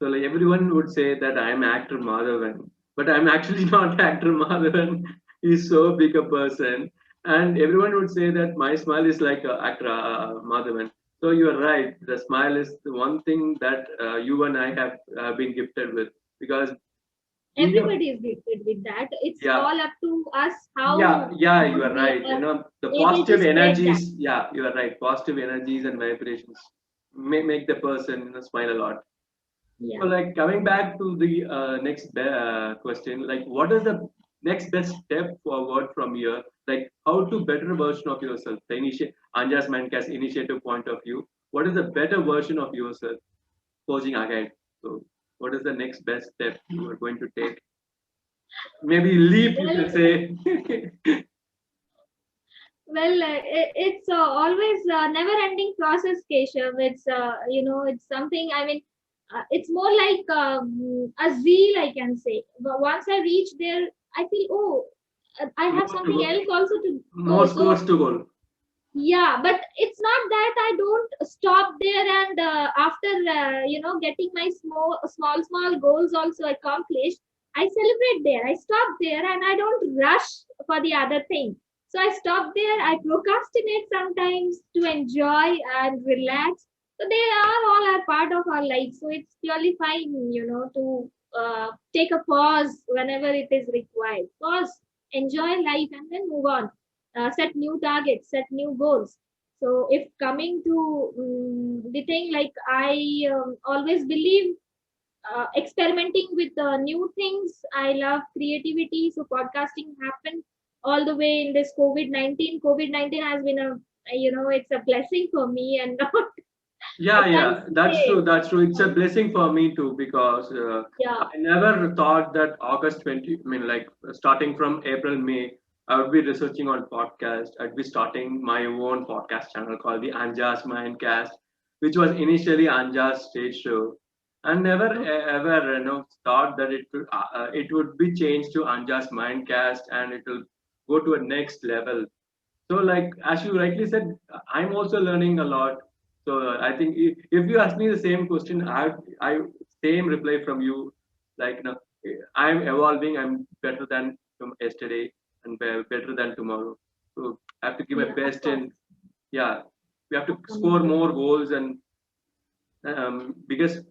So like everyone would say that I'm actor Madhavan, but I'm actually not actor Madhavan. He's so big a person, and everyone would say that my smile is like actor Madhavan. So you are right. The smile is the one thing that you and I have been gifted with because being a Everybody is gifted with that. It's yeah all up to us yeah how yeah you good are we right. are The able to positive spread that. energies. Yeah, you are right. Positive energies and vibrations may make the person smile a lot. So, Yeah. like coming back to the next question, like what is the next best step forward from here? Like how to better version of yourself? The initiate Anja's Mancast initiative point of view. What is the better version of yourself posing ahead? So, what is the next best step you are going to take? Maybe leap, you Well, can say. it's always a never-ending process, Keshav. It's it's something. I mean, it's more like a zeal, I can say. But once I reach there, I feel, oh, I have More to something go, else also to go. more So scores to goal. yeah, but it's not that I don't stop there and after getting my small goals also accomplished, I celebrate there. I stop there and I don't rush for the other thing. So I stop there. I procrastinate sometimes to enjoy and relax. So they are all a part of our life. So it's purely fine, to take a pause whenever it is required. Pause, enjoy life, and then move on. Set new targets, set new goals. So if coming to the thing, like I always believe experimenting with new things. I love creativity. So podcasting happened all the way in this COVID-19. COVID-19 has been it's a blessing for me and not, I Yeah, can't yeah, that's say. true. That's true. It's a blessing for me too because Yeah, I never thought that August 20, I mean, like starting from April, May, I would be researching on podcast. I'd be starting my own podcast channel called the Anja's Mindcast, which was initially Anja's stage show. And never ever, thought that it would be changed to Anja's Mindcast and it will go to a next level. So, like as you rightly said, I'm also learning a lot. So I think if you ask me the same question, I same reply from you. Like I'm evolving. I'm better than from yesterday and better than tomorrow. So I have to give my yeah, of best course. and yeah, we have to score Upcoming. more goals and biggest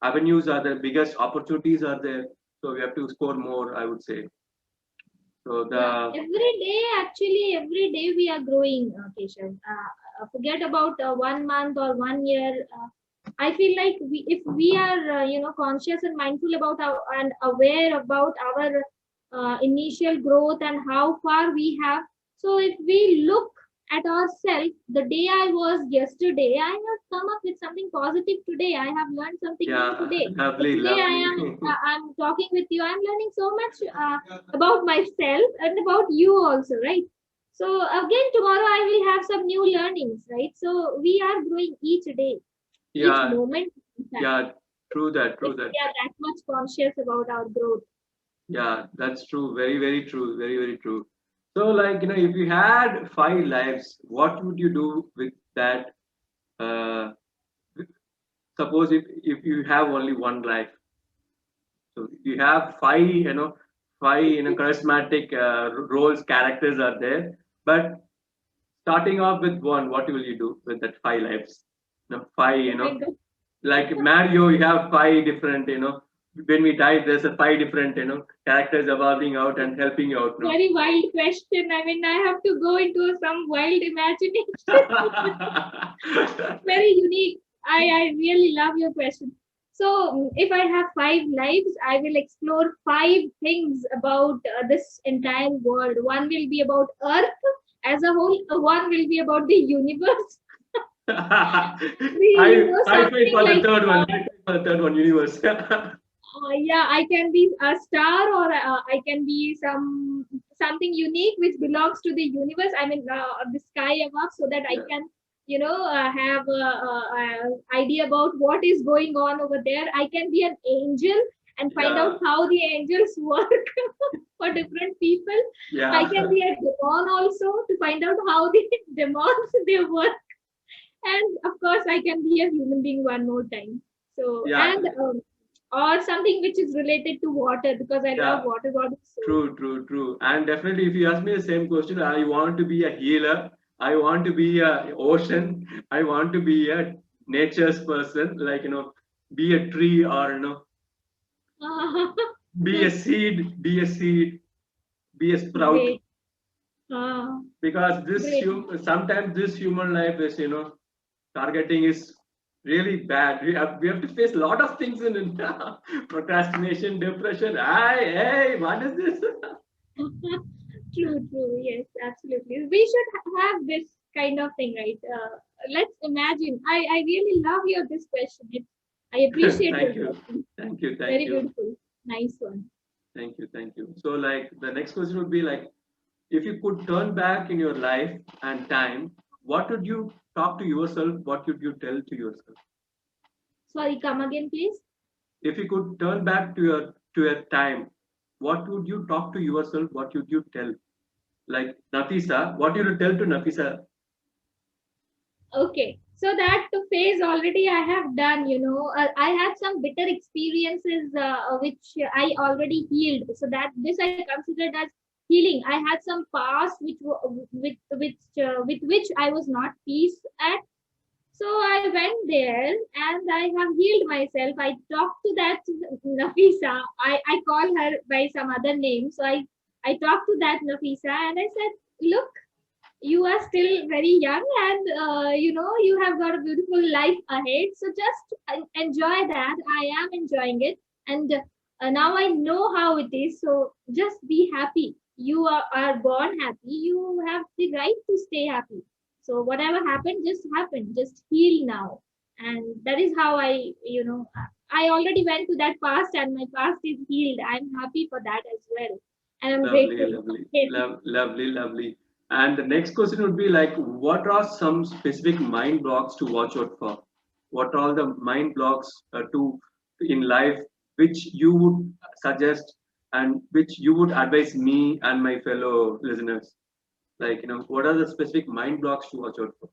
avenues are there, biggest opportunities are there. So we have to score more. I would say. So Yeah, the every day we are growing, Keshav. Forget about 1 month or 1 year. I feel like if we are, conscious and mindful about and aware about our initial growth and how far we have. So if we look at ourselves, the day I was yesterday, I have come up with something positive today. I have learned something new yeah, today. So lovely, today lovely. I'm talking with you. I'm learning so much about myself and about you also, right? So again, tomorrow I will have some new learnings, right? So we are growing each day, each Yeah, moment, in fact, yeah, true that, if true that. we are that much conscious about our growth. Yeah, that's true. Very, very true. Very, very true. So, like, if you had 5 lives, what would you do with that? Uh, Suppose if you have only one life, so you have five, charismatic roles, characters are there, but starting off with one, what will you do with that 5 lives? Five, Oh my God. like Mario, you have five different, when we die, there's a five different, characters evolving out and helping you out, no? Very wild question. I mean, I have to go into some wild imagination. Very unique. I really love your question. So, if I have 5 lives, I will explore 5 things about this entire world. One will be about Earth as a whole, one will be about the universe. I feel Something for the like third one. I feel for the third one, universe. yeah, I can be a star or I can be something unique which belongs to the universe. I mean, the sky above, so that I Yeah, can, have a idea about what is going on over there. I can be an angel and find out yeah, how the angels work for different people. I can yeah. be a demon also to find out how the demons they work, and of course, I can be a human being one more time. So, Yeah, and or something which is related to water, because I love yeah. water bodies. So, True, true, true. And definitely, if you ask me the same question, I want to be a healer. I want to be a ocean. I want to be a nature's person. Like, be a tree, or be a seed, be a seed, be a sprout. great. Uh, Because great. sometimes this human life is, targeting is really bad. We have to face a lot of things in procrastination, depression. Hey, what is this? True, true. Yes, absolutely. We should have this kind of thing, right? Let's imagine. I really love your this question. I appreciate your Thank you. question. Thank you. Thank Very you. beautiful. Nice one. Thank you. Thank you. So, like, the next question would be like, if you could turn back in your life and time, what would you talk to yourself? What would you tell to yourself? Sorry, come again, please. If you could turn back to your time, what would you talk to yourself? What would you tell? Like Nafisa, what would you tell to Nafisa? Okay. So that phase already I have done, I had some bitter experiences which I already healed. So that this I considered as healing. I had some past with which I was not peace at. So I went there and I have healed myself. I talked to that Nafisa. I call her by some other name. So I talked to that Nafisa and I said, look, you are still very young and you have got a beautiful life ahead. So just enjoy that. I am enjoying it. And now I know how it is. So just be happy. You are born happy. You have the right to stay happy. So whatever happened, just happened. Just heal now. And that is how I already went to that past and my past is healed. I'm happy for that as well. And I'm Lovely, grateful. lovely, lovely, lovely. And the next question would be like, what are some specific mind blocks to watch out for? What are all the mind blocks to in life which you would suggest and which you would advise me and my fellow listeners? Like, what are the specific mind blocks to watch out for?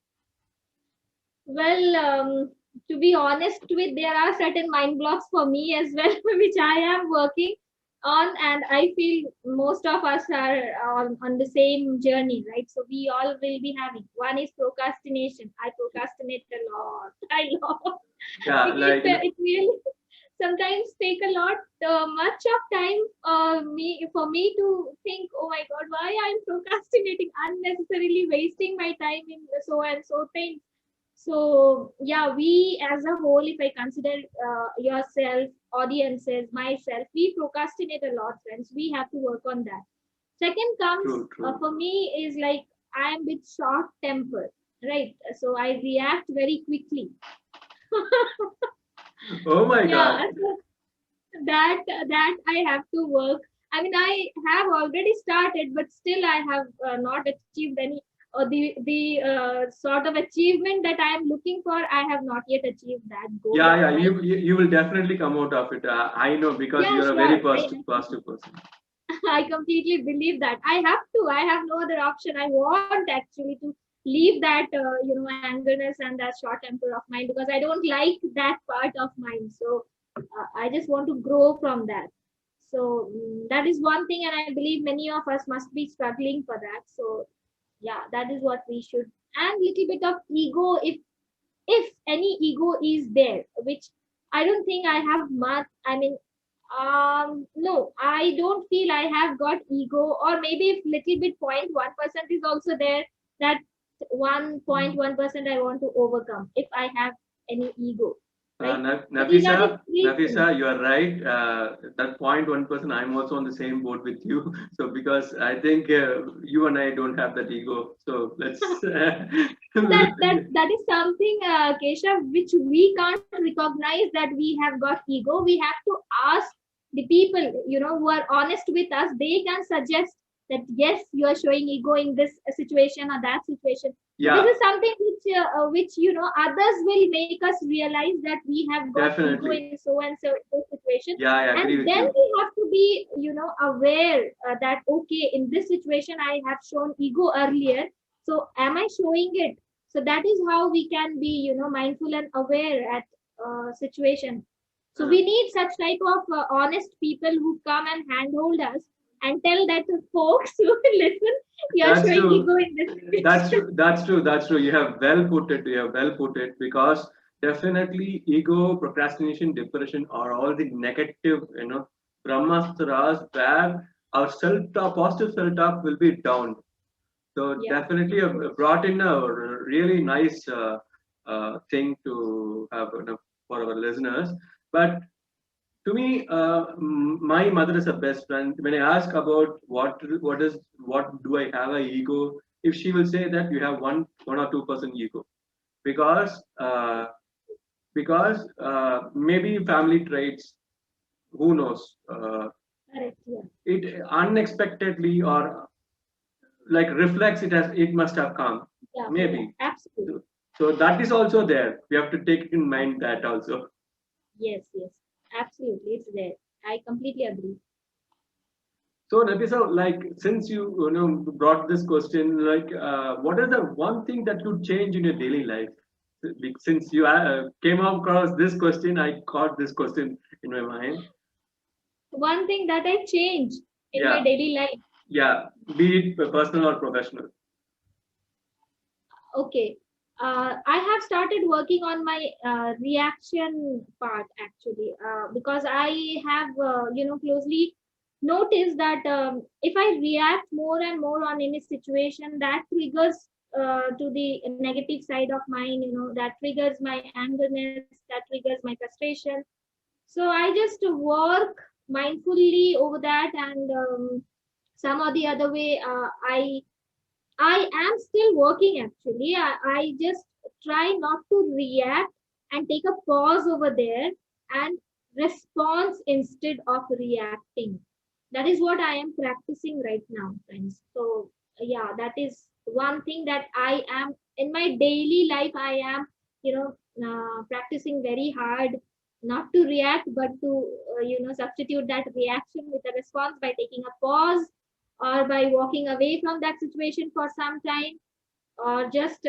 Well, to be honest with, there are certain mind blocks for me as well, which I am working on, and I feel most of us are on the same journey, right? So we all will be having. One is procrastination. I procrastinate a lot. I love Yeah, like, it really sometimes take a lot much of time me for me to think, oh my god, why I'm procrastinating, unnecessarily wasting my time in so and so things. So yeah, we as a whole, if I consider yourself, audiences, myself, we procrastinate a lot, friends. We have to work on that. Second comes true, true. for me is like I am with short temper, right? So I react very quickly. Oh my Yeah, God. so that I have to work. I mean, I have already started, but still I have not achieved any or the sort of achievement that I am looking for. I have not yet achieved that goal Yeah, of yeah, mine. you will definitely come out of it. I know because Yeah, you're a very sure. positive person. I completely believe that. I have to. I have no other option. I want actually to leave that, angerness and that short temper of mine because I don't like that part of mine. So I just want to grow from that. So that is one thing, and I believe many of us must be struggling for that. So yeah, that is what we should. And little bit of ego, if any ego is there, which I don't think I have much. I mean, no, I don't feel I have got ego, or maybe if little bit 0.1% is also there, that 1.1% I want to overcome if I have any ego, right? So these are the three things. Nafisa, you are right. That 0.1%, I'm also on the same boat with you. So because I think you and I don't have that ego. So let's. That is something, Keshav, which we can't recognize that we have got ego. We have to ask the people, who are honest with us. They can suggest that yes, you are showing ego in this situation or that situation. So this Yeah, is something which others will make us realize that we have got ego definitely. in so and so situation, Yeah, I agree and with then you. we have to be aware that okay, in this situation I have shown ego earlier. So am I showing it? So that is how we can be mindful and aware at situation. So Uh, we need such type of honest people who come and handhold us and tell that to folks who listen, you're That's showing true. ego in this That's situation. true. That's true. That's true. You have well put it. You have well put it because definitely ego, procrastination, depression are all the negative, brahmastras where our self-talk, positive self-talk will be down. So Yeah, definitely have brought in a really nice thing to have for our listeners. But to me, my mother is a best friend. When I ask about what do I have a ego, if she will say that you have one or 2% ego, because maybe family traits, who knows, correct. Yeah, it unexpectedly or like reflex it must have come, yeah, yeah, maybe. absolutely. So that is also there. We have to take it in mind that also. Yes, yes, absolutely. It's there. I completely agree. So Nafisa, like since you brought this question, like what is the one thing that you change in your daily life? Like, since you came across this question, I caught this question in my mind. One thing that I change in my Yeah, daily life. yeah, be it personal or professional. Okay. I have started working on my reaction part actually, because I have, closely noticed that if I react more and more on any situation, that triggers to the negative side of mine, that triggers my angerness, that triggers my frustration. So I just work mindfully over that, and some or the other way, I am still working actually. I just try not to react and take a pause over there and response instead of reacting. That is what I am practicing right now, friends. So, yeah, that is one thing that I am in my daily life. I am, practicing very hard not to react, but to, substitute that reaction with a response by taking a pause or by walking away from that situation for some time, or just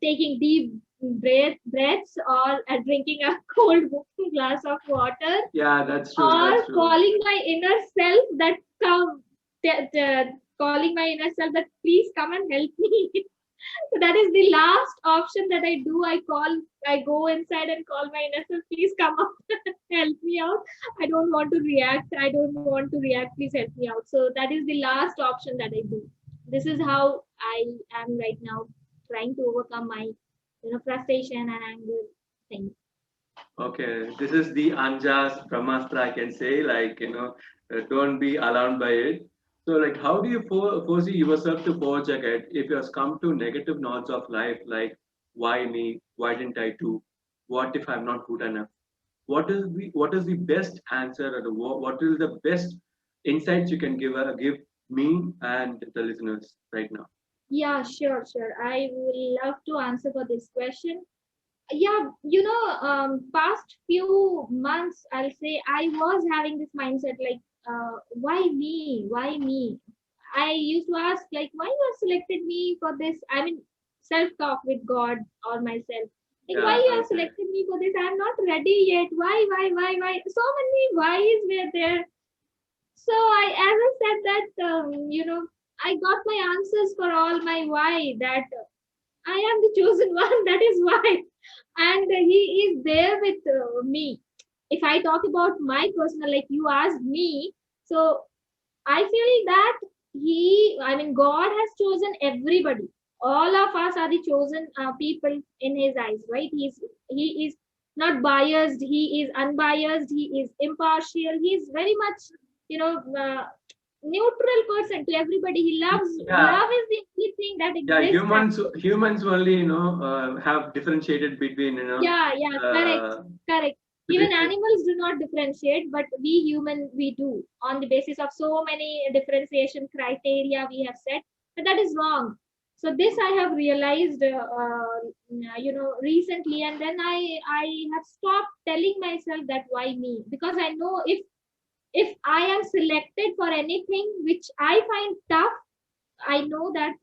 taking deep breaths, or drinking a cold glass of water, Yeah, that's true. That's or true. calling my inner self that come calling my inner self that please come and help me. So that is the last option that I do. I go inside and call my inner self, please come out, help me out. I don't want to react. I don't want to react. Please help me out. So that is the last option that I do. This is how I am right now, trying to overcome my, frustration and anger thing. Okay, this is the Anjas Brahmastra, I can say, like, don't be alarmed by it. So, like, how do you foresee yourself to forge ahead if you have come to negative notes of life, like, why me? Why didn't I do? What if I'm not good enough? What is the best answer, or what is the best insights you can give me and the listeners right now? Yeah, sure, sure. I will love to answer for this question. Yeah, past few months, I'll say I was having this mindset like, why me? I used to ask like, why you have selected me for this? I mean, self talk with God or myself, like, why Yeah, you have okay. selected me for this? I'm not ready yet. Why? So many whys were there. So as I said that, I got my answers for all my why, that I am the chosen one. That is why, and he is there with me. If I talk about my personal, like you asked me, so I feel that I mean, God has chosen everybody. All of us are the chosen people in His eyes, right? He is not biased. He is unbiased. He is impartial. He is very much, you know, uh, neutral person to everybody. He loves. Yeah, Love is the only thing that yeah, exists. humans only have differentiated between Yeah, yeah, correct, uh, correct. Even between animals do not differentiate, but we human we do, on the basis of so many differentiation criteria we have set, but that is wrong. So this I have realized, recently, and then I have stopped telling myself that why me, because I know if I am selected for anything which I find tough, I know that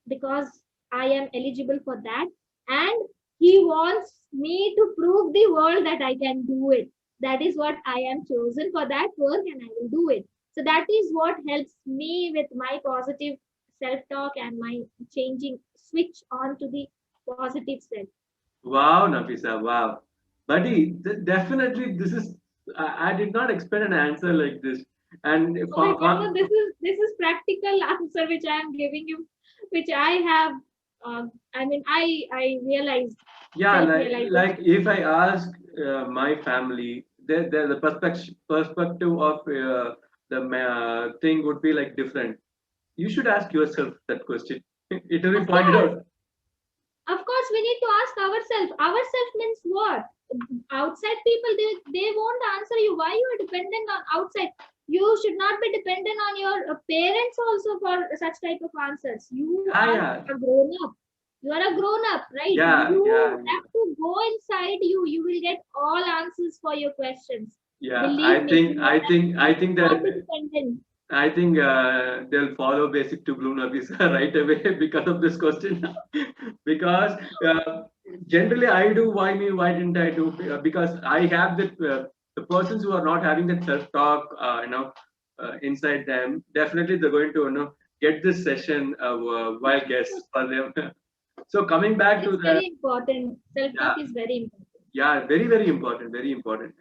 because I am eligible for that, and He wants me to prove the world that I can do it. That is what I am chosen for that work and I will do it. So that is what helps me with my positive self-talk and my changing switch on to the positive self. Wow, Nafisa, wow. Buddy, definitely this is, I did not expect an answer like this. And Oh my God, no, this is practical answer which I am giving you, which I have. I realized yeah, self like realization. if I ask my family, the perspective of the thing would be like different. You should ask yourself that question. It will be Of pointed course, out. we need to ask ourselves. Ourselves means what? Outside people, they won't answer you. Why you are dependent on outside? You should not be dependent on your parents also for such type of answers. You Ah, are yeah, a grown up. You are a grown up, right? yeah, yeah, You yeah. have to go inside you. You will get all answers for your questions. Yeah, Believe me, I think do not be that dependent. I think they'll follow basic to Blue Navisa right away because of this question. Because generally I do. Why me? Why didn't I do? Because I have the persons who are not having that self talk, inside them. Definitely, they're going to get this session while guests for them. So coming back to It's the, very important. Self yeah, talk is very important. yeah, very important, very important.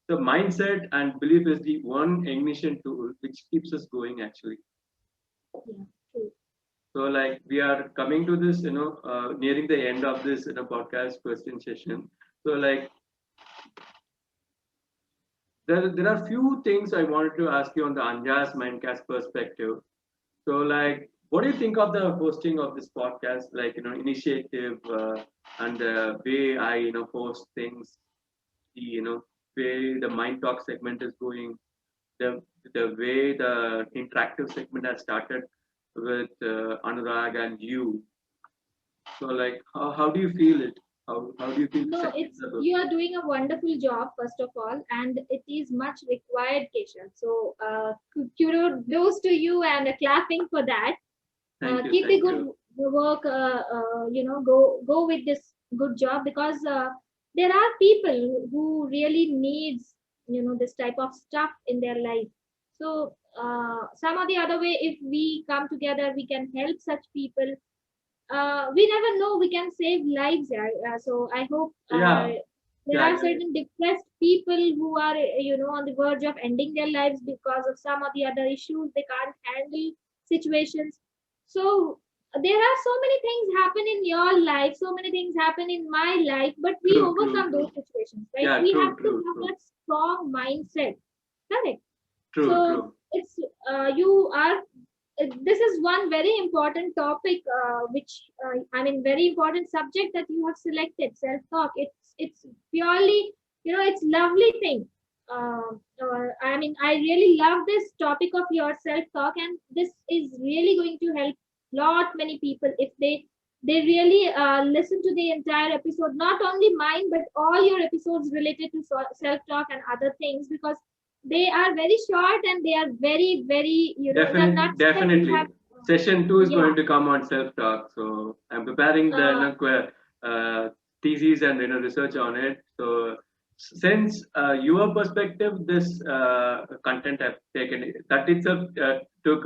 The mindset and belief is the one ignition tool which keeps us going actually. Yeah, true. So like we are coming to this, nearing the end of this podcast question session. So like there are few things I wanted to ask you on the Anja's Mindcast perspective. So like what do you think of the hosting of this podcast, like initiative and the way I host things, the way the Mind Talk segment is going, the the way the interactive segment has started with Anurag and you. So like how do you feel it? How do you feel the No, segments it's are you working? are doing a wonderful job, first of all, and it is much required, Keshav. So, kudos to you and clapping for that. Thank you, Keep the thank good you. work. Go with this good job because there are people who really needs this type of stuff in their life. So, some or the other way, if we come together, we can help such people. We never know, we can save lives. Yeah. So I hope Yeah, there yeah, are yeah, yeah. certain depressed people who are on the verge of ending their lives because of some or the other issues. They can't handle situations. So there are so many things happen in your life, so many things happen in my life, but we True, true, overcome those true. situations, right? Yeah, We have true, to true, have true, that strong mindset. Correct. true, So true. it's you are this is one very important topic, which very important subject that you have selected. Self talk. It's purely it's lovely thing. I really love this topic of your self talk, and this is really going to help lot many people if they really listen to the entire episode, not only mine but all your episodes related to self talk and other things, because they are very short and they are very very the Definitely, nuts that you have. definitely. Session two is Yeah. going to come on self-talk. So I'm preparing the uh, thesis and research on it. So since your perspective, this content I've taken that itself took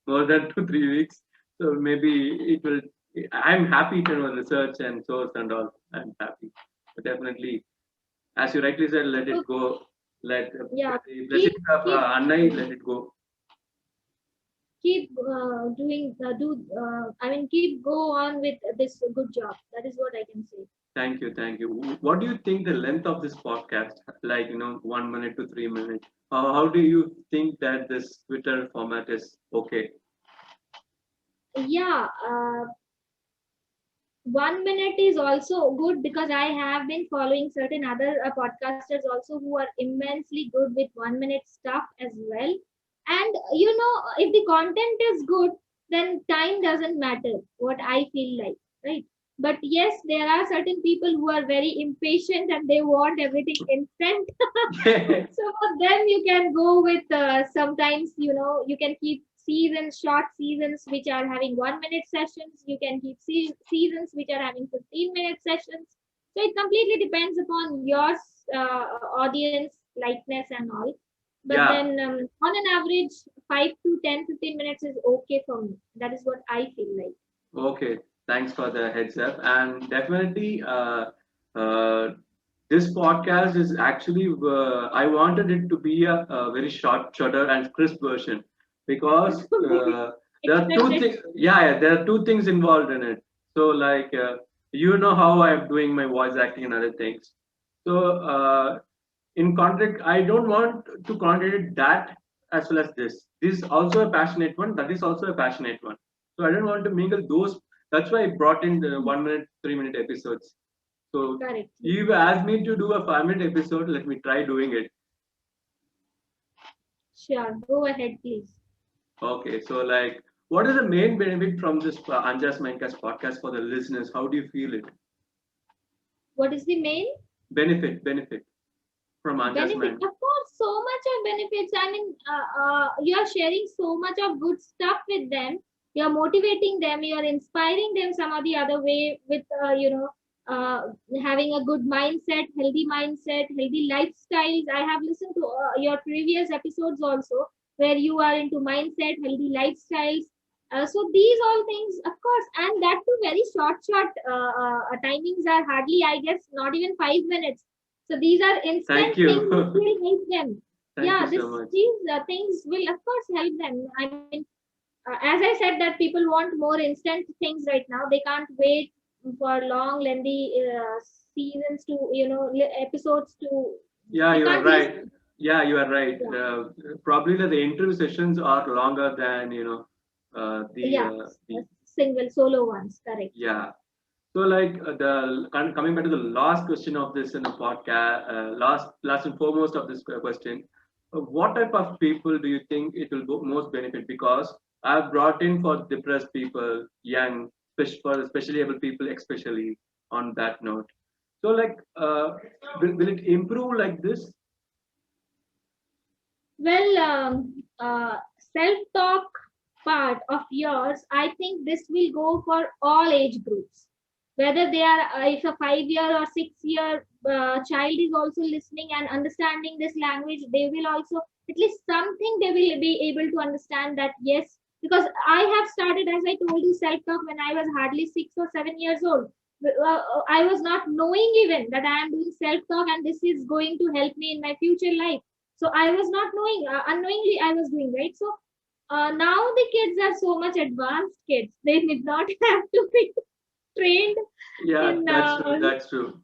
more than 2 3 weeks. So maybe it will. I'm happy to know research and source and all. I'm happy. But definitely, as you rightly said, let it so go. Let yeah, the keep blessings of keep Annai, let it go. keep doing do keep go on with this good job. That is what I can say. Thank you, thank you. What do you think the length of this podcast? Like 1 minute to 3 minutes. How do you think that this Twitter format is okay? Yeah. 1 minute is also good because I have been following certain other podcasters also who are immensely good with 1 minute stuff as well. And if the content is good, then time doesn't matter, what I feel like, right? But yes, there are certain people who are very impatient and they want everything instant. So for them, you can go with sometimes you can keep seasons, short seasons which are having 1 minute sessions. You can keep seasons which are having 15-minute sessions. So it completely depends upon your audience likeness and all. But Yeah. then on an average, 5 to 10, 15 minutes is okay for me. That is what I feel like. Okay, thanks for the heads up. And definitely, uh, this podcast is actually, I wanted it to be a very shorter and crisp version because there are two Expected. things. Yeah, there are two things involved in it. So, like, you know how I'm doing my voice acting and other things. So, in contract, I don't want to contradict that as well as this. This is also a passionate one. That is also a passionate one. So I don't want to mingle those. That's why I brought in the 1 minute, 3 minute episodes. So Correct. you asked me to do a 5 minute episode. Let me try doing it. Sure. Go ahead, please. Okay. So like, what is the main benefit from this Anjas Mindcast podcast for the listeners? How do you feel it? What is the main Benefit from Anjas benefit? Mind. Of course, so much of benefits. I mean, you are sharing so much of good stuff with them. You're motivating them. You're inspiring them some or the other way with, having a good mindset, healthy lifestyles. I have listened to your previous episodes also, where you are into mindset, healthy lifestyles. So these all things, of course, and that too very short timings are hardly, I guess, not even 5 minutes. So these are Thank instant things which you. will help them. Thank you Yeah, so much. these things will of course help them. I mean, as I said, that people want more instant things right now. They can't wait for long, lengthy seasons to episodes to. Yeah, They you are can't listen. right. Yeah, you are right. Yeah, Probably the interview sessions are longer than yeah, the single solo ones. Correct. yeah. So like coming back to the last question of this in the podcast, last and foremost of this question, what type of people do you think it will most benefit? Because I've brought in for depressed people, young, for especially able people, especially on that note. So like, will it improve like this? Well, self-talk part of yours, I think this will go for all age groups. Whether they are, if a 5 year or 6 year child is also listening and understanding this language, they will also, at least something they will be able to understand that, yes, because I have started, as I told you, self-talk when I was hardly 6 or 7 years old. I was not knowing even that I am doing self-talk and this is going to help me in my future life. So I was not knowing, unknowingly I was doing, right. So now the kids are so much advanced kids. They did not have to be trained Yeah, in that's true. That's true.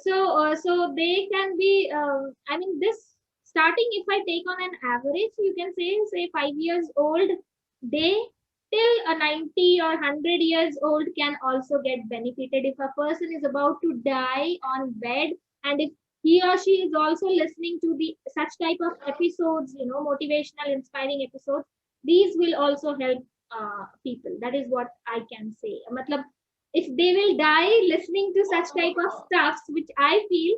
so they can be I mean, this starting, if I take on an average, you can say 5 years old, they till a 90 or 100 years old can also get benefited. If a person is about to die on bed, and if he or she is also listening to the such type of episodes, motivational, inspiring episodes, these will also help people. That is what I can say. Matlab, if they will die listening to such type of stuffs, which I feel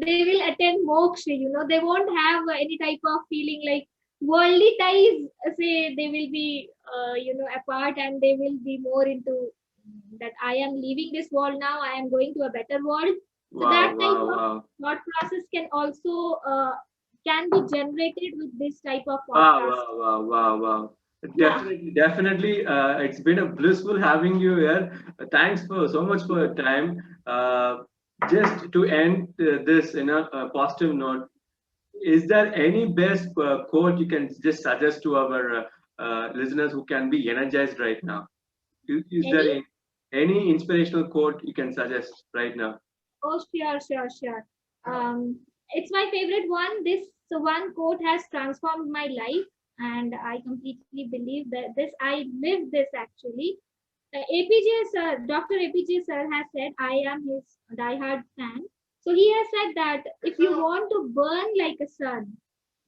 they will attend moksha, they won't have any type of feeling like worldly ties. Say they will be, apart, and they will be more into that I am leaving this world now, I am going to a better world. So that Wow, type wow, of wow. thought process can also can be generated with this type of Wow, podcast. wow, wow, wow, wow. Yeah. Definitely. It's been a blissful having you here. Thanks for so much for your time. Just to end this in a positive note, is there any best quote you can just suggest to our listeners who can be energized right now? Is there Any? any inspirational quote you can suggest right now? Oh, sure. It's my favorite one. This one quote has transformed my life, and I completely believe that this. I live this actually. APJ sir, Dr. APJ sir has said, I am his diehard fan. So he has said that if you want to burn like a sun,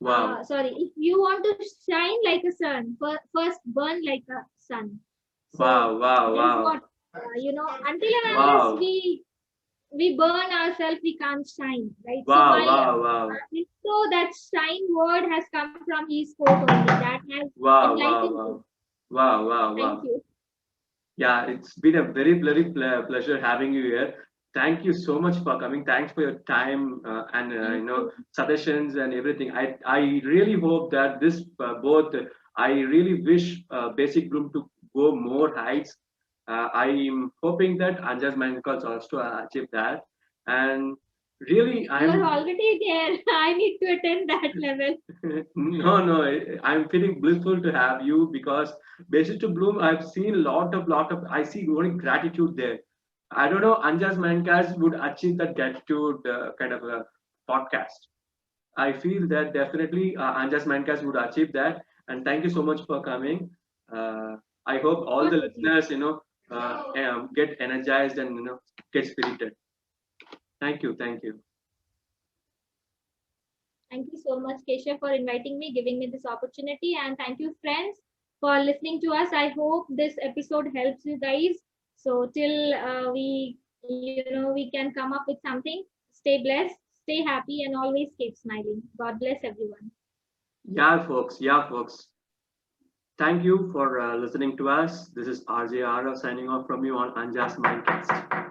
Wow, if you want to shine like a sun, first burn like a sun. So wow, wow, that is wow, what, until and unless wow, we burn ourselves, we can't shine, right? So wow, my wow, wow. so that shine word has come from his quote only. That has Wow, wow, enlightened me. wow. Wow, wow, Thank wow. you. Yeah, it's been a very pleasure having you here. Thank you so much for coming. Thanks for your time and Thank you. suggestions and everything. I really hope that this both. I really wish Basic Bloom to go more heights. I'm hoping that Anjas Mankals also achieve that. And really, You are I'm already there. I need to attend that level. no, I'm feeling blissful to have you because Basic to Bloom, I've seen lot of, I see only gratitude there. I don't know, Anjas Mancast would achieve that gratitude kind of a podcast. I feel that definitely Anjas Mancast would achieve that. And thank you so much for coming. Uh, I hope all the Possibly. listeners, get energized and get spirited. Thank you, thank you. Thank you so much, Keshav, for inviting me, giving me this opportunity, and thank you, friends, for listening to us. I hope this episode helps you guys. So till we can come up with something. Stay blessed, stay happy, and always keep smiling. God bless everyone. Yeah, folks. Yeah, folks. Thank you for listening to us. This is RJ Ara signing off from you on Anjas Mindcast.